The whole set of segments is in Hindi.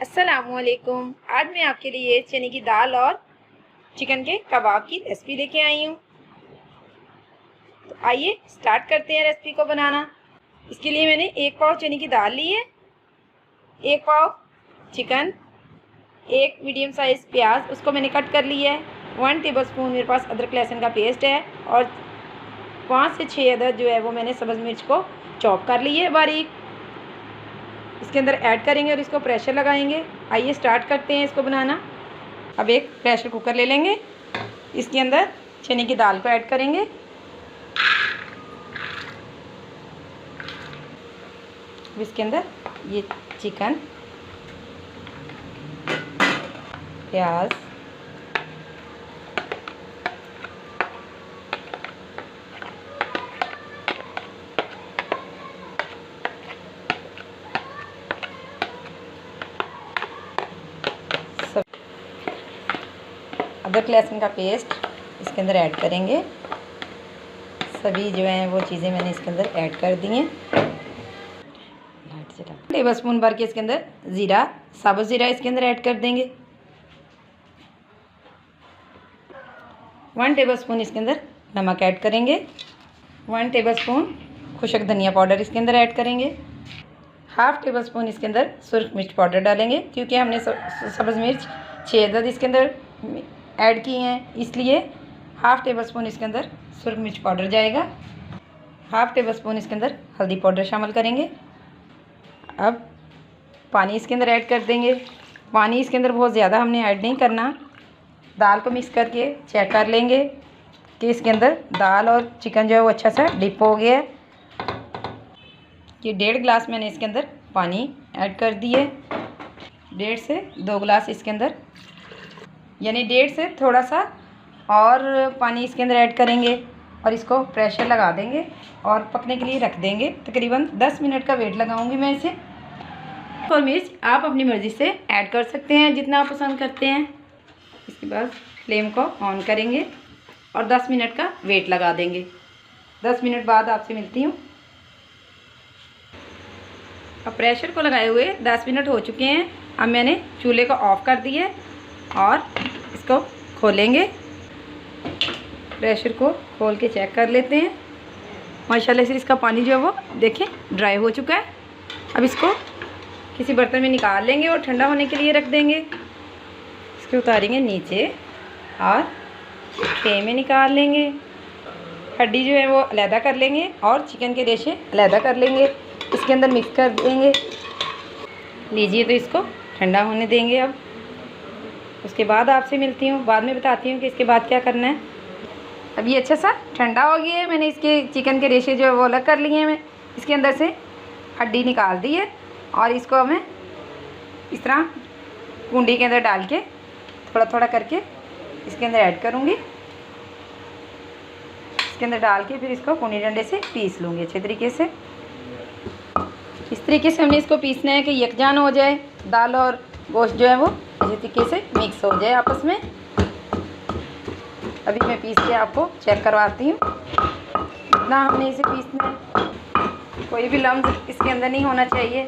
अस्सलामुअलैकुम। आज मैं आपके लिए चने की दाल और चिकन के कबाब की रेसिपी लेके आई हूँ। तो आइए स्टार्ट करते हैं रेसिपी को बनाना। इसके लिए मैंने 1 पाव चने की दाल ली है, 1 पाव चिकन, 1 मीडियम साइज़ प्याज उसको मैंने कट कर लिया है, 1 टेबलस्पून मेरे पास अदरक लहसुन का पेस्ट है और 5 से 6 अदद जो है वो मैंने सब्ज़ मिर्च को चॉप कर ली है बारीक। इसके अंदर ऐड करेंगे और इसको प्रेशर लगाएंगे। आइए स्टार्ट करते हैं इसको बनाना। अब एक प्रेशर कुकर ले लेंगे, इसके अंदर चने की दाल को ऐड करेंगे। इसके अंदर ये चिकन, प्याज, सब अदरक लहसुन का पेस्ट इसके अंदर ऐड करेंगे। सभी जो हैं वो चीज़ें मैंने इसके अंदर ऐड कर दी हैं। टेबल स्पून भर के इसके अंदर ज़ीरा, साबुत ज़ीरा इसके अंदर ऐड कर देंगे। 1 टेबल स्पून इसके अंदर नमक ऐड करेंगे। 1 टेबल स्पून खुशक धनिया पाउडर इसके अंदर ऐड करेंगे। हाफ़ टेबल स्पून इसके अंदर सुरख मिर्च पाउडर डालेंगे, क्योंकि हमने सब्ज़ मिर्च 6 अदद इसके अंदर ऐड की हैं, इसलिए हाफ़ टेबल स्पून इसके अंदर सुरख मिर्च पाउडर जाएगा। हाफ़ टेबल स्पून इसके अंदर हल्दी पाउडर शामिल करेंगे। अब पानी इसके अंदर ऐड कर देंगे। पानी इसके अंदर बहुत ज़्यादा हमने ऐड नहीं करना। दाल को मिक्स करके चेक कर लेंगे कि इसके अंदर दाल और चिकन जो है वो अच्छा सा डिप हो गया है। ये 1.5 गिलास मैंने इसके अंदर पानी ऐड कर दिए। 1.5 से 2 गिलास इसके अंदर, यानी 1.5 से थोड़ा सा और पानी इसके अंदर ऐड करेंगे और इसको प्रेशर लगा देंगे और पकने के लिए रख देंगे। तकरीबन 10 मिनट का वेट लगाऊंगी मैं इसे। और मिर्च आप अपनी मर्ज़ी से ऐड कर सकते हैं जितना आप पसंद करते हैं। इसके बाद फ्लेम को ऑन करेंगे और 10 मिनट का वेट लगा देंगे। 10 मिनट बाद आपसे मिलती हूँ। अब प्रेशर को लगाए हुए 10 मिनट हो चुके हैं। अब मैंने चूल्हे को ऑफ़ कर दिया और इसको खोलेंगे। प्रेशर को खोल के चेक कर लेते हैं। माशाल्लाह से इसका पानी जो है वो देखें ड्राई हो चुका है। अब इसको किसी बर्तन में निकाल लेंगे और ठंडा होने के लिए रख देंगे। इसको उतारेंगे नीचे और ट्रे में निकाल लेंगे। हड्डी जो है वो अलहदा कर लेंगे और चिकन के रेशे अलहदा कर लेंगे। इसके अंदर मिक्स कर देंगे। लीजिए, तो इसको ठंडा होने देंगे। अब उसके बाद आपसे मिलती हूँ, बाद में बताती हूँ कि इसके बाद क्या करना है। अब ये अच्छा सा ठंडा हो गया है। मैंने इसके चिकन के रेशे जो है वो अलग कर लिए हैं। मैं इसके अंदर से हड्डी निकाल दी है और इसको मैं इस तरह कुंडी के अंदर डाल के थोड़ा थोड़ा करके इसके अंदर ऐड करूँगी। इसके अंदर डाल के फिर इसको कुंडी डंडे से पीस लूँगी अच्छे तरीके से। इस तरीके से हमने इसको पीसना है कि यकजान हो जाए, दाल और गोश्त जो है वो अच्छे तरीके से मिक्स हो जाए आपस में। अभी मैं पीस के आपको चेक करवाती हूँ। इतना हमने इसे पीसना है, कोई भी लम्स इसके अंदर नहीं होना चाहिए।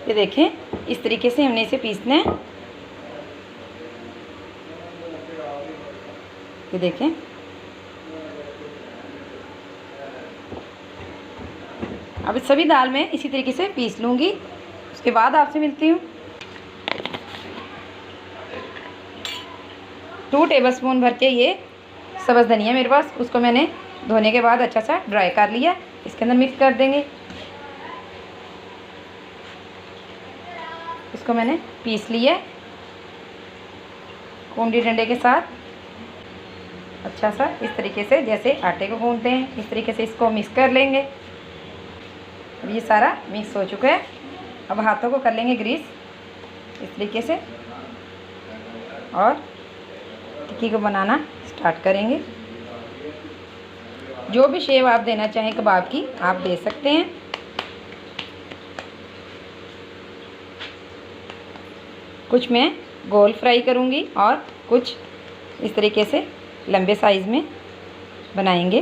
ये देखें, इस तरीके से हमने इसे पीसना है। ये देखें, अब सभी दाल में इसी तरीके से पीस लूँगी। उसके बाद आपसे मिलती हूँ। 2 टेबलस्पून भर के ये सब्ज़ धनिया मेरे पास, उसको मैंने धोने के बाद अच्छा सा ड्राई कर लिया। इसके अंदर मिक्स कर देंगे। इसको मैंने पीस लिया कुंडी डंडे के साथ। अच्छा सा इस तरीके से जैसे आटे को गूंथते हैं इस तरीके से इसको मिक्स कर लेंगे। अब ये सारा मिक्स हो चुका है। अब हाथों को कर लेंगे ग्रीस इस तरीके से और टिक्की को बनाना स्टार्ट करेंगे। जो भी शेप आप देना चाहें कबाब की आप दे सकते हैं। कुछ मैं गोल फ्राई करूँगी और कुछ इस तरीके से लंबे साइज़ में बनाएंगे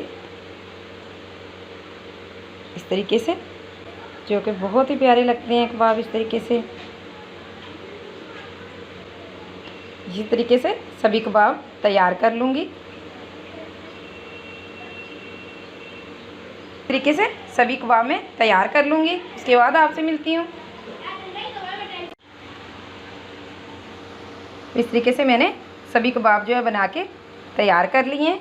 इस तरीके से, जो कि बहुत ही प्यारे लगते हैं कबाब इस तरीके से। इसी तरीके से सभी कबाब तैयार कर लूँगी। इस तरीके से सभी कबाब मैं तैयार कर लूँगी। उसके बाद आपसे मिलती हूँ। इस तरीके से मैंने सभी कबाब जो है बना के तैयार कर लिए हैं।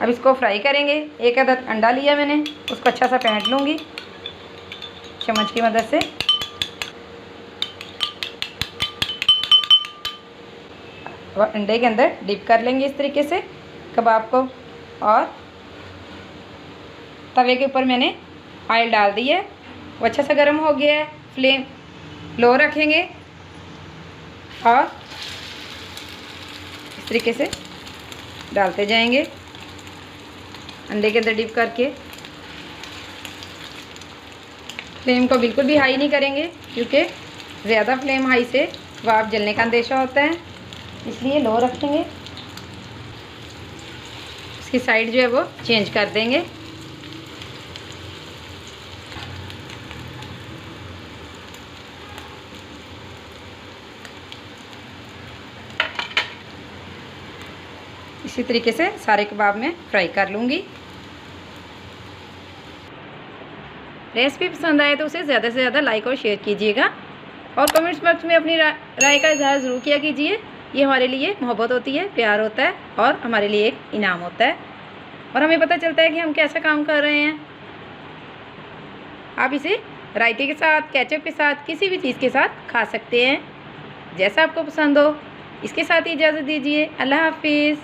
अब इसको फ्राई करेंगे। एक अदद अंडा लिया मैंने, उसको अच्छा सा फेंट लूँगी चम्मच की मदद से। और अंडे के अंदर डिप कर लेंगे इस तरीके से कबाब को। और तवे के ऊपर मैंने ऑयल डाल दी है, वो अच्छा सा गर्म हो गया है। फ्लेम लो रखेंगे और इस तरीके से डालते जाएंगे अंडे के अंदर डिप करके। फ्लेम को बिल्कुल भी हाई नहीं करेंगे क्योंकि ज़्यादा फ्लेम हाई से कबाब जलने का अंदेशा होता है, इसलिए लो रखेंगे। इसकी साइड जो है वो चेंज कर देंगे। इसी तरीके से सारे कबाब में फ्राई कर लूँगी। रेसिपी पसंद आए तो उसे ज़्यादा से ज़्यादा लाइक और शेयर कीजिएगा और कमेंट्स बॉक्स में अपनी राय का इजहार ज़रूर किया कीजिए। ये हमारे लिए मोहब्बत होती है, प्यार होता है और हमारे लिए एक इनाम होता है और हमें पता चलता है कि हम कैसा काम कर रहे हैं। आप इसे रायते के साथ, केचप के साथ, किसी भी चीज़ के साथ खा सकते हैं, जैसा आपको पसंद हो। इसके साथ ही इजाज़त दीजिए। अल्लाह हाफिज़।